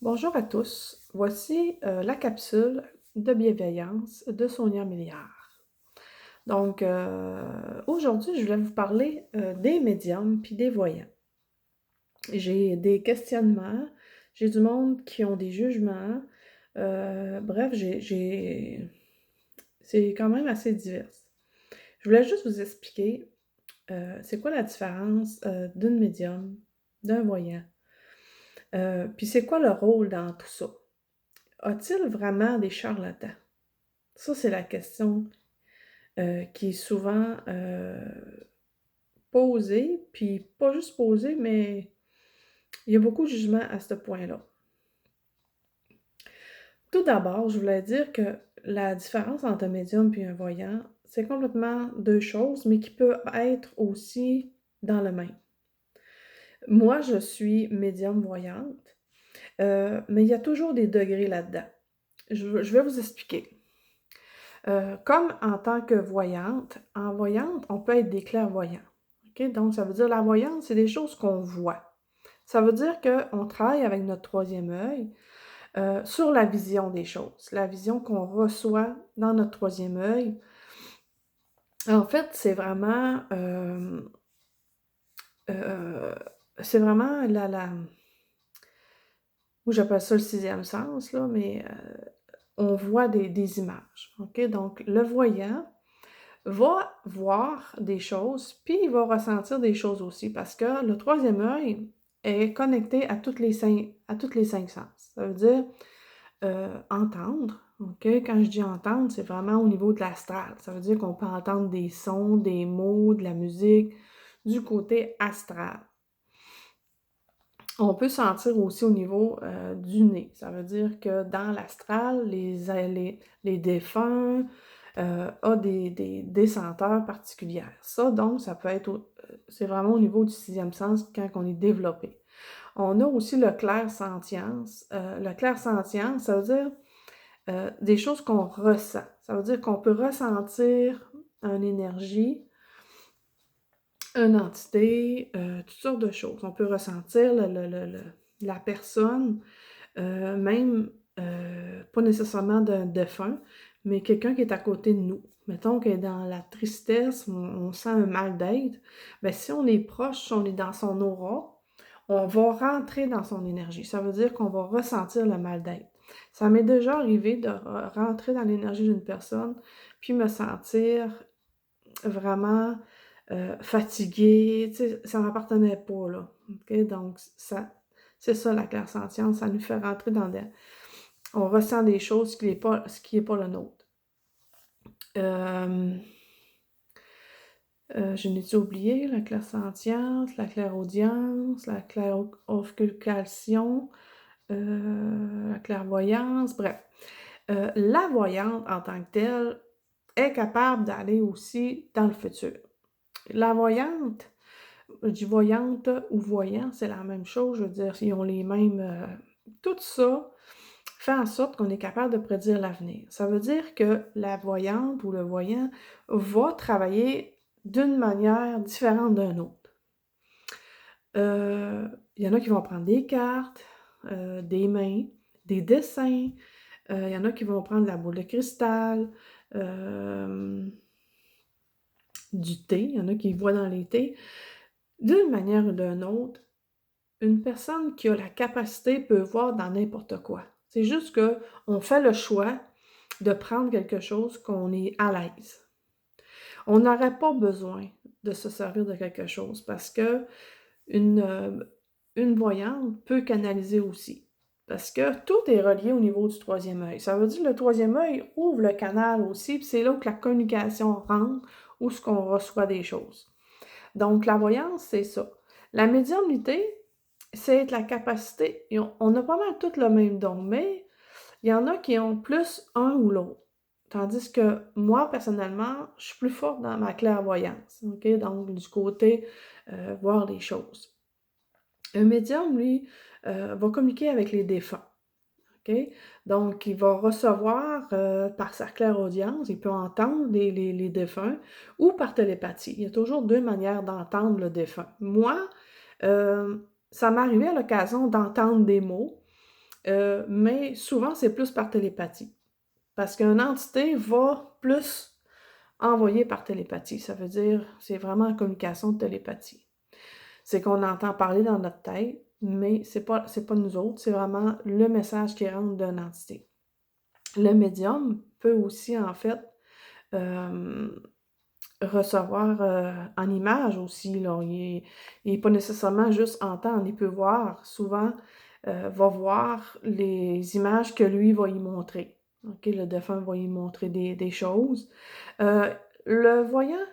Bonjour à tous, voici la capsule de bienveillance de Sonia Milliard. Donc, aujourd'hui, je voulais vous parler des médiums puis des voyants. J'ai des questionnements, j'ai du monde qui ont des jugements, bref, c'est quand même assez divers. Je voulais juste vous expliquer c'est quoi la différence d'une médium, d'un voyant, puis c'est quoi le rôle dans tout ça. A-t-il vraiment des charlatans? Ça, c'est la question qui est souvent posée, puis pas juste posée, mais il y a beaucoup de jugements à ce point-là. Tout d'abord, je voulais dire que la différence entre un médium et un voyant, c'est complètement deux choses, mais qui peuvent être aussi dans le même. Moi, je suis médium voyante, mais il y a toujours des degrés là-dedans. Je vais vous expliquer. Comme en tant que voyante, en voyante, on peut être des clairvoyants. OK? Donc, ça veut dire la voyance, c'est des choses qu'on voit. Ça veut dire qu'on travaille avec notre troisième œil sur la vision des choses, la vision qu'on reçoit dans notre troisième œil. En fait, euh, c'est vraiment où j'appelle ça le sixième sens, là, mais on voit des images. OK? Donc, le voyant va voir des choses, puis il va ressentir des choses aussi, parce que le troisième œil est connecté à toutes les cinq sens. Ça veut dire entendre, OK? Quand je dis entendre, c'est vraiment au niveau de l'astral. Ça veut dire qu'on peut entendre des sons, des mots, de la musique, du côté astral. On peut sentir aussi au niveau du nez. Ça veut dire que dans l'astral, les défunts ont des senteurs particulières. Ça, donc, ça peut être, c'est vraiment au niveau du sixième sens quand on est développé. On a aussi le clair-sentience. Le clair-sentience, ça veut dire des choses qu'on ressent. Ça veut dire qu'on peut ressentir une énergie, une entité, toutes sortes de choses. On peut ressentir la personne, même pas nécessairement d'un défunt, mais quelqu'un qui est à côté de nous. Mettons qu'elle est dans la tristesse, on sent un mal d'être. Bien, si on est proche, si on est dans son aura, on va rentrer dans son énergie. Ça veut dire qu'on va ressentir le mal d'être. Ça m'est déjà arrivé de rentrer dans l'énergie d'une personne, puis me sentir vraiment fatiguée, tu sais, ça m'appartenait pas, là. OK? Donc, c'est ça la clairsentience, ça nous fait rentrer dans des... On ressent des choses ce qui est pas le nôtre. Euh, je n'ai-tu oublié la clairsentience, la clairaudience, la clairauscultation, la clairvoyance, bref. La voyante en tant que telle est capable d'aller aussi dans le futur. La voyante, je dis voyante ou voyant, c'est la même chose, je veux dire, ils ont les mêmes... tout ça fait en sorte qu'on est capable de prédire l'avenir. Ça veut dire que la voyante ou le voyant va travailler d'une manière différente d'un autre. Il y en a qui vont prendre des cartes, des mains, des dessins, il y en a qui vont prendre la boule de cristal, du thé, il y en a qui voient dans les thés. D'une manière ou d'une autre, une personne qui a la capacité peut voir dans n'importe quoi. C'est juste qu'on fait le choix de prendre quelque chose qu'on est à l'aise. On n'aurait pas besoin de se servir de quelque chose parce que une voyante peut canaliser aussi. Parce que tout est relié au niveau du troisième œil. Ça veut dire que le troisième œil ouvre le canal aussi, puis c'est là où la communication rentre, où ce qu'on reçoit des choses. Donc, la voyance, c'est ça. La médiumnité, c'est la capacité, et on a pas mal tous le même don, mais il y en a qui ont plus un ou l'autre. Tandis que moi, personnellement, je suis plus forte dans ma clairvoyance, OK? Donc, du côté voir les choses. Un médium, lui, va communiquer avec les défunts, OK? Donc, il va recevoir par sa clairaudience, il peut entendre les défunts ou par télépathie. Il y a toujours deux manières d'entendre le défunt. Moi, ça m'est arrivé à l'occasion d'entendre des mots, Mais souvent, c'est plus par télépathie. Parce qu'une entité va plus envoyer par télépathie. Ça veut dire, c'est vraiment en communication de télépathie. C'est qu'on entend parler dans notre tête, mais c'est pas nous autres, c'est vraiment le message qui rentre d'une entité. Le médium peut aussi, en fait, recevoir en image aussi, là. Il est pas nécessairement juste entendre, il peut voir. Souvent, va voir les images que lui va y montrer. OK, le défunt va y montrer des choses. Le voyant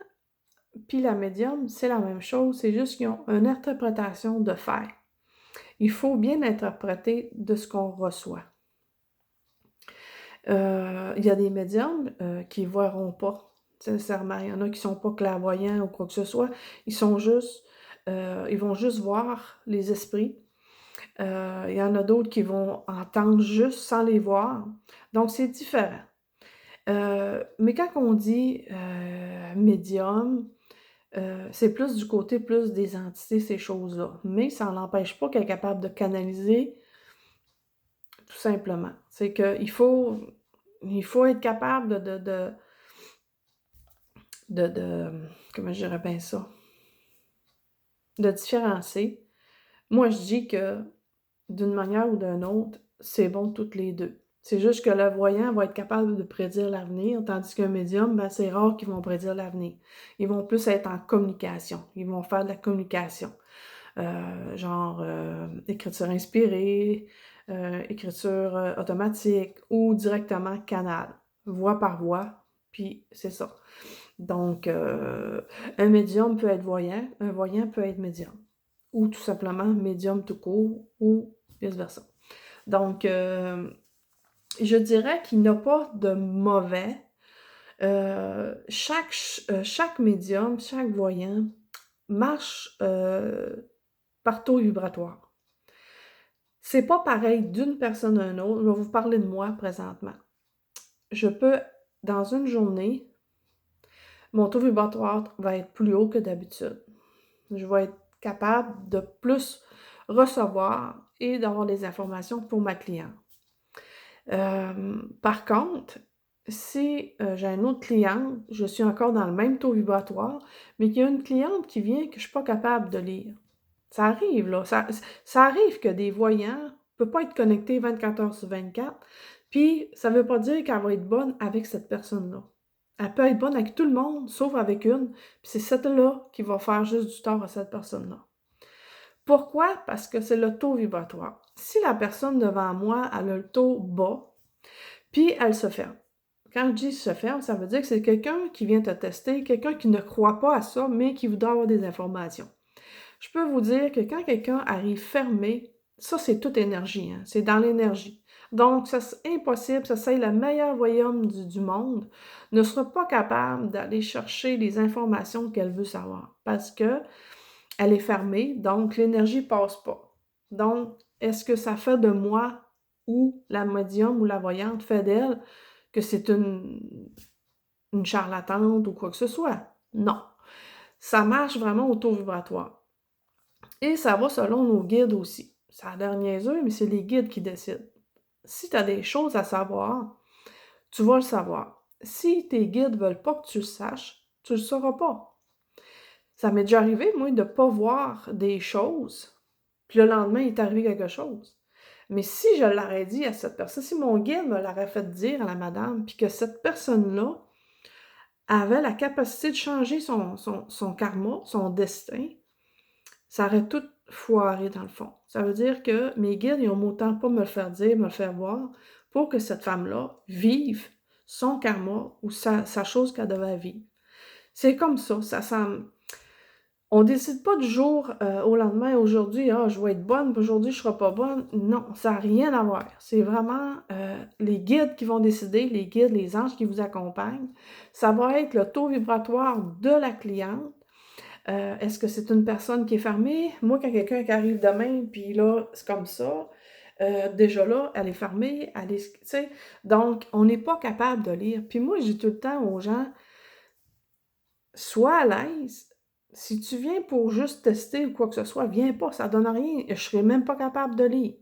puis la médium, c'est la même chose, c'est juste qu'ils ont une interprétation de faire. Il faut bien interpréter de ce qu'on reçoit. Il y a des médiums qui ne verront pas sincèrement. Il y en a qui ne sont pas clairvoyants ou quoi que ce soit. Ils vont juste voir les esprits. Il y en a d'autres qui vont entendre juste sans les voir. Donc, c'est différent. Mais quand on dit médium, c'est plus du côté plus des entités, ces choses-là. Mais ça n'empêche pas qu'elle est capable de canaliser tout simplement. C'est qu'il faut être capable comment je dirais bien ça? De différencier. Moi, je dis que d'une manière ou d'une autre, c'est bon toutes les deux. C'est juste que le voyant va être capable de prédire l'avenir, tandis qu'un médium, ben, c'est rare qu'ils vont prédire l'avenir. Ils vont plus être en communication. Ils vont faire de la communication. Genre écriture inspirée, écriture automatique ou directement canal, voix par voix, puis c'est ça. Donc, un médium peut être voyant, un voyant peut être médium, ou tout simplement médium tout court, ou vice-versa. Donc, je dirais qu'il n'y a pas de mauvais. Chaque médium, chaque voyant marche par taux vibratoire. C'est pas pareil d'une personne à une autre. Je vais vous parler de moi présentement. Je peux, dans une journée, mon taux vibratoire va être plus haut que d'habitude. Je vais être capable de plus recevoir et d'avoir des informations pour ma cliente. Par contre, si j'ai une autre cliente, je suis encore dans le même taux vibratoire, mais qu'il y a une cliente qui vient que je ne suis pas capable de lire. Ça arrive, là. Ça arrive que des voyants ne peuvent pas être connectés 24 heures sur 24, puis ça ne veut pas dire qu'elle va être bonne avec cette personne-là. Elle peut être bonne avec tout le monde, sauf avec une, puis c'est cette-là qui va faire juste du tort à cette personne-là. Pourquoi? Parce que c'est le taux vibratoire. Si la personne devant moi, elle a le taux bas, puis elle se ferme. Quand je dis se ferme, ça veut dire que c'est quelqu'un qui vient te tester, quelqu'un qui ne croit pas à ça, mais qui voudrait avoir des informations. Je peux vous dire que quand quelqu'un arrive fermé, ça, c'est toute énergie, hein? C'est dans l'énergie. Donc, c'est impossible, ça c'est le meilleur voyant du monde, ne sera pas capable d'aller chercher les informations qu'elle veut savoir parce que elle est fermée, donc l'énergie passe pas. Donc, est-ce que ça fait de moi ou la médium ou la voyante fait d'elle que c'est une charlatante ou quoi que ce soit? Non. Ça marche vraiment au taux vibratoire. Et ça va selon nos guides aussi. Ça a l'air niaiseux, mais c'est les guides qui décident. Si tu as des choses à savoir, tu vas le savoir. Si tes guides ne veulent pas que tu le saches, tu ne le sauras pas. Ça m'est déjà arrivé, moi, de ne pas voir des choses, puis le lendemain, il est arrivé quelque chose. Mais si je l'aurais dit à cette personne, si mon guide me l'aurait fait dire à la madame, puis que cette personne-là avait la capacité de changer son karma, son destin, ça aurait tout foiré dans le fond. Ça veut dire que mes guides, ils ont autant pas me le faire dire, me le faire voir, pour que cette femme-là vive son karma ou sa chose qu'elle devait vivre. C'est comme ça, on décide pas du jour au lendemain, aujourd'hui, je vais être bonne, puis aujourd'hui, je serai pas bonne. Non, ça n'a rien à voir. C'est vraiment les guides qui vont décider, les guides, les anges qui vous accompagnent. Ça va être le taux vibratoire de la cliente. Est-ce que c'est une personne qui est fermée? Moi, quand quelqu'un qui arrive demain, puis là, c'est comme ça, déjà là, elle est fermée, tu sais, donc on n'est pas capable de lire. Puis moi, je dis tout le temps aux gens, sois à l'aise. Si tu viens pour juste tester ou quoi que ce soit, viens pas, ça donne rien. Je serai même pas capable de lire.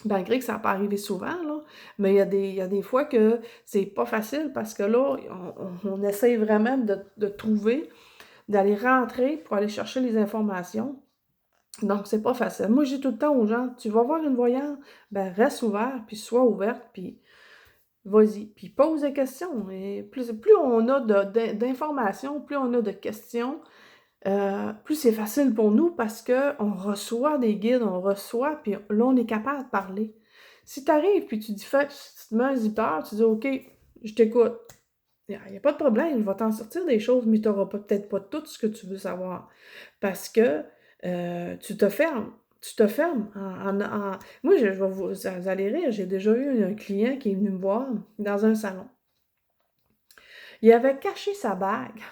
Malgré que ça n'a pas arrivé souvent, là, mais il y a des fois que c'est pas facile parce que là, on essaye vraiment de trouver, d'aller rentrer pour aller chercher les informations. Donc, c'est pas facile. Moi, je dis tout le temps aux gens, tu vas voir une voyante, ben reste ouvert, puis sois ouverte, puis vas-y. Puis pose des questions. Et plus on a d'informations, plus on a de questions, plus c'est facile pour nous parce qu'on reçoit des guides, on reçoit, puis là, on est capable de parler. Si tu arrives, puis tu dis, tu te mets un zipper, tu dis, OK, je t'écoute. Il n'y a pas de problème, je vais t'en sortir des choses, mais tu n'auras peut-être pas tout ce que tu veux savoir. Parce que tu te fermes. Tu te fermes. Moi, vous allez rire, j'ai déjà eu un client qui est venu me voir dans un salon. Il avait caché sa bague.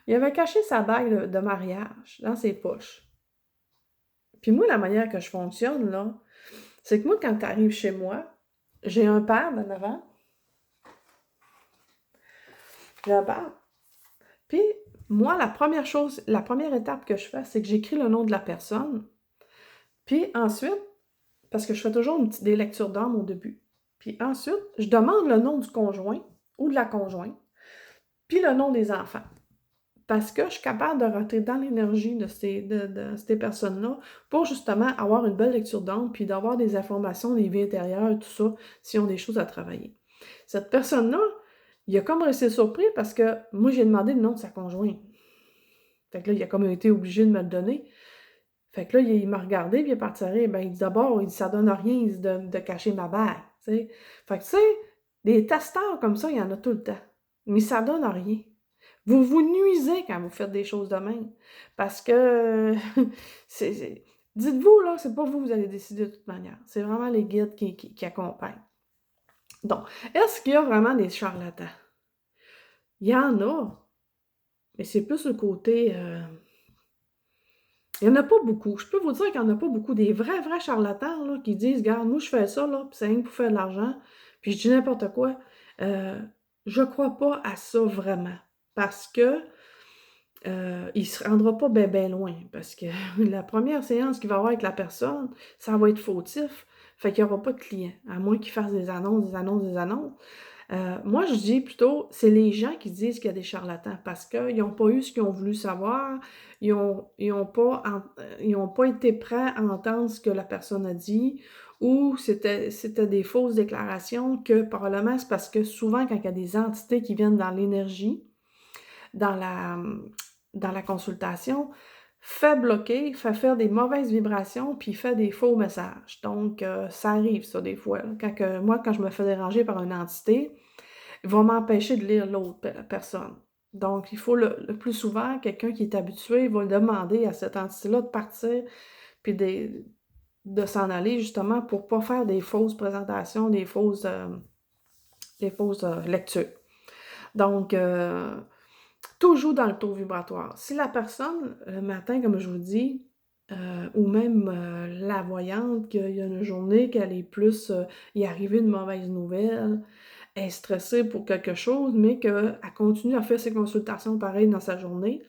Il avait caché sa bague de mariage dans ses poches. Puis moi, la manière que je fonctionne, là, c'est que moi, quand tu arrives chez moi, j'ai un pad en avant. J'ai un pad. Puis moi, la première étape que je fais, c'est que j'écris le nom de la personne. Puis ensuite, parce que je fais toujours des lectures d'âme au début. Puis ensuite, je demande le nom du conjoint ou de la conjointe, puis le nom des enfants. Parce que je suis capable de rentrer dans l'énergie de ces personnes-là pour justement avoir une belle lecture d'âme, puis d'avoir des informations des vies intérieures et tout ça, s'ils ont des choses à travailler. Cette personne-là, il a comme resté surpris parce que moi, j'ai demandé le nom de sa conjointe. Fait que là, il a comme été obligé de me le donner. Fait que là, il m'a regardé, puis il est parti rire. Ben, il dit d'abord, il dit, ça donne rien il dit, de cacher ma bague. T'sais. Fait que, tu sais, des testeurs comme ça, il y en a tout le temps. Mais ça donne rien. Vous vous nuisez quand vous faites des choses de même. Parce que, dites-vous, là, c'est pas vous, vous allez décider de toute manière. C'est vraiment les guides qui accompagnent. Donc, est-ce qu'il y a vraiment des charlatans? Il y en a, mais c'est plus le côté. Il n'y en a pas beaucoup. Je peux vous dire qu'il n'y en a pas beaucoup. Des vrais charlatans là, qui disent, regarde, moi je fais ça, là, puis c'est rien que pour faire de l'argent, puis je dis n'importe quoi. Je crois pas à ça vraiment. Parce que il se rendra pas bien loin. Parce que la première séance qu'il va avoir avec la personne, ça va être fautif. Fait qu'il n'y aura pas de client. À moins qu'il fasse des annonces, des annonces, des annonces. Moi, je dis plutôt, c'est les gens qui disent qu'il y a des charlatans parce qu'ils n'ont pas eu ce qu'ils ont voulu savoir, ils ont pas été prêts à entendre ce que la personne a dit, ou c'était des fausses déclarations que probablement c'est parce que souvent, quand il y a des entités qui viennent dans l'énergie, dans la consultation, fait bloquer, fait faire des mauvaises vibrations, puis fait des faux messages. Donc, ça arrive, ça, des fois. Moi, quand je me fais déranger par une entité, il va m'empêcher de lire l'autre personne. Donc, il faut le plus souvent, quelqu'un qui est habitué va demander à cette entité-là de partir puis de s'en aller justement pour ne pas faire des fausses présentations, des fausses lectures. Donc, tout joue dans le taux vibratoire. Si la personne, le matin, comme je vous dis, ou même la voyante, qu'il y a une journée qu'elle est plus, il est arrivé une mauvaise nouvelle, elle est stressée pour quelque chose, mais qu'elle continue à faire ses consultations pareilles dans sa journée,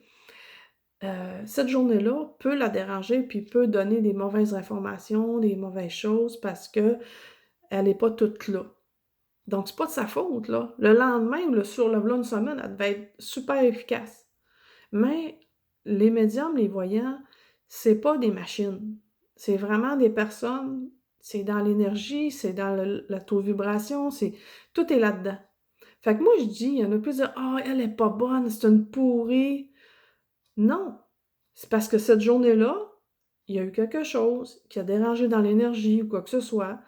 cette journée-là peut la déranger puis peut donner des mauvaises informations, des mauvaises choses parce qu'elle n'est pas toute là. Donc, c'est pas de sa faute, là. Le lendemain ou v'là une semaine, elle devait être super efficace. Mais les médiums, les voyants, c'est pas des machines. C'est vraiment des personnes, c'est dans l'énergie, c'est dans la taux de vibration, tout est là-dedans. Fait que moi, je dis, il y en a plus de «Ah, elle est pas bonne, c'est une pourrie». Non, c'est parce que cette journée-là, il y a eu quelque chose qui a dérangé dans l'énergie ou quoi que ce soit.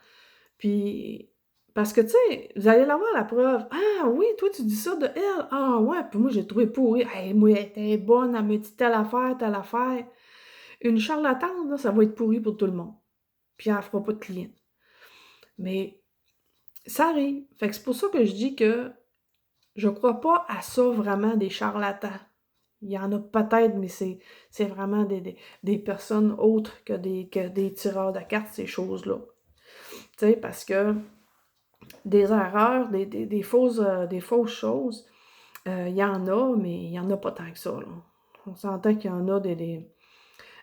Puis, parce que, tu sais, vous allez l'avoir la preuve. Ah oui, toi, tu dis ça de elle. Ah ouais, puis moi, j'ai trouvé pourri. Hey, moi, elle était bonne, elle me dit telle affaire, telle affaire. Une charlatane, là, ça va être pourri pour tout le monde. Puis elle fera pas de clients. Mais ça arrive. Fait que c'est pour ça que je dis que je crois pas à ça vraiment des charlatans. Il y en a peut-être, mais c'est vraiment des personnes autres que des tireurs de cartes, ces choses-là. Tu sais, parce que des erreurs, des fausses choses, il y en a, mais il y en a pas tant que ça, là. On s'entend qu'il y en a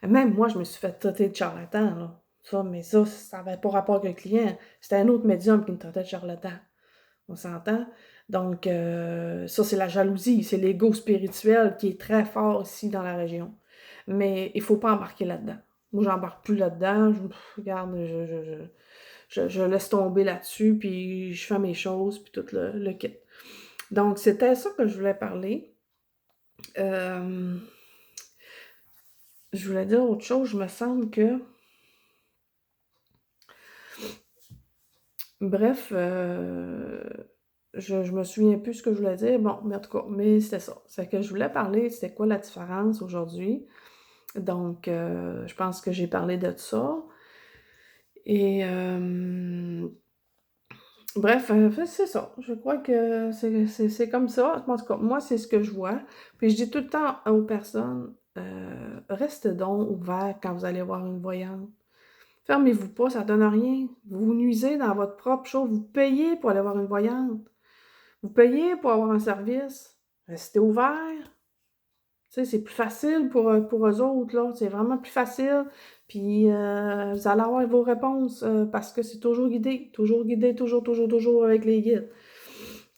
Même moi, je me suis fait traiter de charlatan, là. ça, mais ça avait pas rapport avec le client. C'était un autre médium qui me traitait de charlatan. On s'entend? Donc, ça, c'est la jalousie, c'est l'ego spirituel qui est très fort ici dans la région. Mais il faut pas embarquer là-dedans. Moi, j'embarque plus là-dedans. Regarde, je laisse tomber là-dessus, puis je fais mes choses, puis tout le kit. Donc, c'était ça que je voulais parler. Euh, je voulais dire autre chose. Je me semble que... Bref, je me souviens plus ce que je voulais dire. Bon, mais en tout cas, mais c'était ça. C'est que je voulais parler, c'était quoi la différence aujourd'hui. Donc, je pense que j'ai parlé de ça. Et bref, c'est ça. Je crois que c'est comme ça. En tout cas, moi, c'est ce que je vois. Puis je dis tout le temps aux personnes, restez donc ouverts quand vous allez voir une voyante. Fermez-vous pas, ça donne rien. Vous vous nuisez dans votre propre chose. Vous payez pour aller voir une voyante. Vous payez pour avoir un service. Restez ouvert. Tu sais, c'est plus facile pour eux autres, là. C'est vraiment plus facile. Puis vous allez avoir vos réponses parce que c'est toujours guidé. Toujours guidé, toujours, toujours, toujours avec les guides.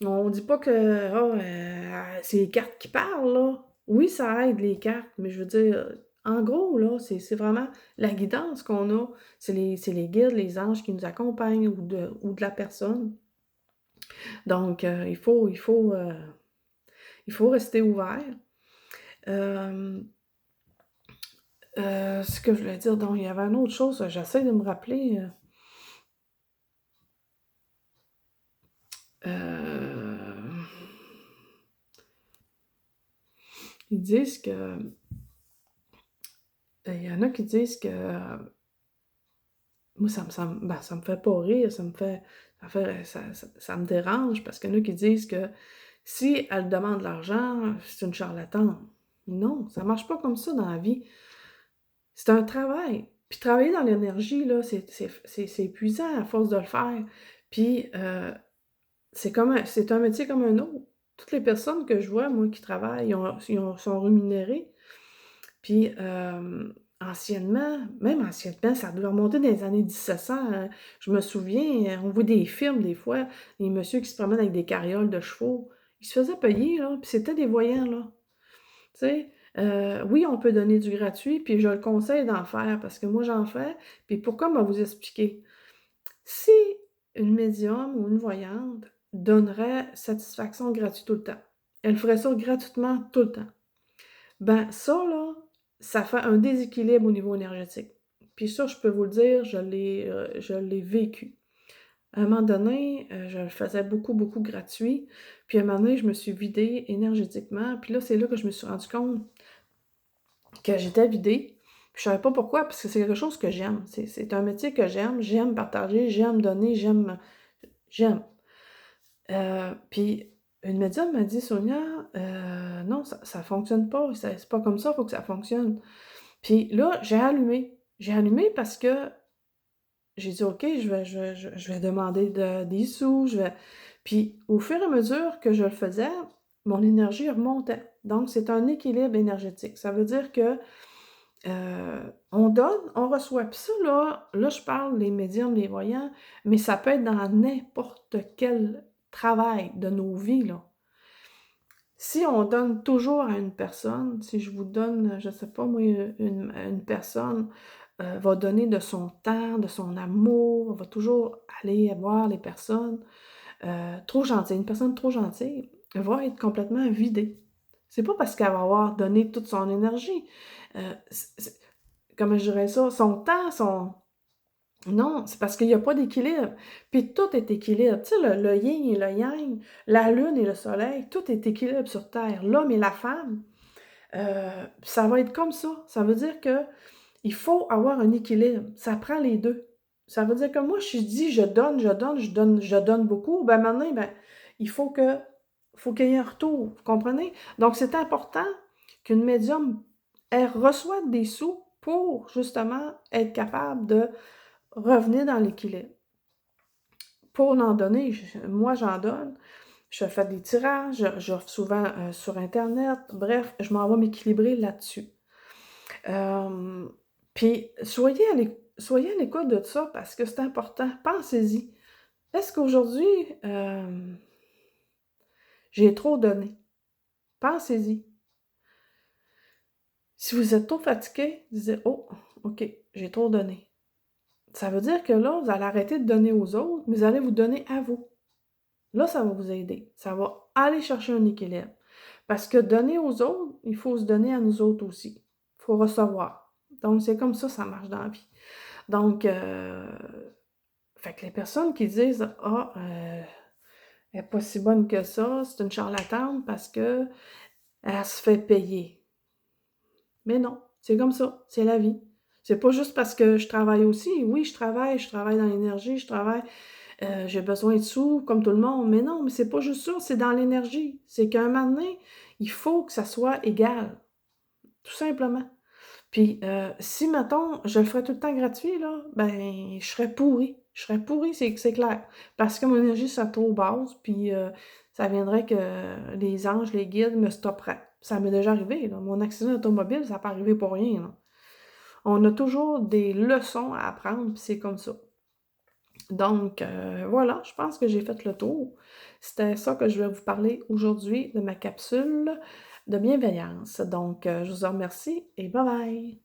On dit pas que c'est les cartes qui parlent, là. Oui, ça aide les cartes, mais je veux dire, en gros, là, c'est vraiment la guidance qu'on a. C'est les guides, les anges qui nous accompagnent ou de la personne. Donc, il faut rester ouvert. Euh, ce que je voulais dire, donc, il y avait une autre chose, j'essaie de me rappeler. Euh, ils disent que. Il y en a qui disent que. Moi, ça me fait pas rire, ça me dérange parce qu'il y en a qui disent que si elle demande de l'argent, c'est une charlatane. Non, ça marche pas comme ça dans la vie. C'est un travail. Puis travailler dans l'énergie, là, c'est épuisant à force de le faire. Puis c'est un métier comme un autre. Toutes les personnes que je vois, moi, qui travaillent, sont rémunérées. Puis même anciennement, ça doit remonter dans les années 1700. Je me souviens, on voit des films des fois, les messieurs qui se promènent avec des carrioles de chevaux. Ils se faisaient payer, là, puis c'était des voyants, là. Tu sais, oui, on peut donner du gratuit, puis je le conseille d'en faire, parce que moi, j'en fais. Puis pourquoi, on va vous expliquer. Si une médium ou une voyante donnerait satisfaction gratuite tout le temps, elle ferait ça gratuitement tout le temps, ben ça, là, ça fait un déséquilibre au niveau énergétique. Puis ça, je peux vous le dire, je l'ai vécu. À un moment donné, je le faisais beaucoup, beaucoup gratuit. Puis à un moment donné, je me suis vidée énergétiquement. Puis là, c'est là que je me suis rendu compte que j'étais vidée. Puis je savais pas pourquoi, parce que c'est quelque chose que j'aime. C'est un métier que j'aime. J'aime partager, j'aime donner, j'aime. Puis une médium m'a dit: «Sonia, non, ça fonctionne pas, c'est pas comme ça, il faut que ça fonctionne». Puis là, j'ai allumé. J'ai allumé parce que j'ai dit: «OK, je vais demander des sous, je vais». Puis au fur et à mesure que je le faisais, mon énergie remontait. Donc c'est un équilibre énergétique. Ça veut dire que, on donne, on reçoit. Puis ça là je parle des médiums, des voyants, mais ça peut être dans n'importe quel travail de nos vies, là. Si on donne toujours à une personne, si je vous donne, je sais pas moi, une personne, va donner de son temps, de son amour, va toujours aller voir les personnes, trop gentilles. Une personne trop gentille va être complètement vidée. C'est pas parce qu'elle va avoir donné toute son énergie, comment je dirais ça? Son temps, non, c'est parce qu'il y a pas d'équilibre. Puis tout est équilibre. Tu sais, le yin et le yang, la lune et le soleil, tout est équilibre sur Terre. L'homme et la femme, ça va être comme ça. Ça veut dire que il faut avoir un équilibre. Ça prend les deux. Ça veut dire que moi, si je dis je donne, je donne, je donne, je donne beaucoup, ben maintenant, ben, il faut qu'il y ait un retour. Vous comprenez? Donc, c'est important qu'une médium, elle reçoive des sous pour justement être capable de revenir dans l'équilibre. Pour en donner, moi j'en donne, je fais des tirages, j'offre souvent sur Internet, bref, je m'en vais m'équilibrer là-dessus. Puis soyez soyez à l'écoute de ça parce que c'est important. Pensez-y. Est-ce qu'aujourd'hui, j'ai trop donné? Pensez-y. Si vous êtes trop fatigué, dites: «Oh, OK, j'ai trop donné». Ça veut dire que là, vous allez arrêter de donner aux autres, mais vous allez vous donner à vous. Là, ça va vous aider. Ça va aller chercher un équilibre. Parce que donner aux autres, il faut se donner à nous autres aussi. Il faut recevoir. Donc, c'est comme ça marche dans la vie. Donc, fait que les personnes qui disent: «Ah, elle est pas si bonne que ça, c'est une charlatane parce qu'elle se fait payer». Mais non, c'est comme ça, c'est la vie. C'est pas juste parce que je travaille aussi. Oui, je travaille dans l'énergie, je travaille, j'ai besoin de sous comme tout le monde. Mais non, mais c'est pas juste ça, c'est dans l'énergie. C'est qu'à un moment donné, il faut que ça soit égal, tout simplement. Puis, si mettons, je le ferais tout le temps gratuit là, ben, je serais pourrie. Je serais pourrie, c'est clair. Parce que mon énergie serait trop basse, puis, ça viendrait que les anges, les guides me stopperaient. Ça m'est déjà arrivé là, mon accident automobile, ça n'a pas arrivé pour rien, là. On a toujours des leçons à apprendre, puis c'est comme ça. Donc, voilà, je pense que j'ai fait le tour. C'était ça que je voulais vous parler aujourd'hui de ma capsule de bienveillance. Donc, je vous en remercie et bye bye!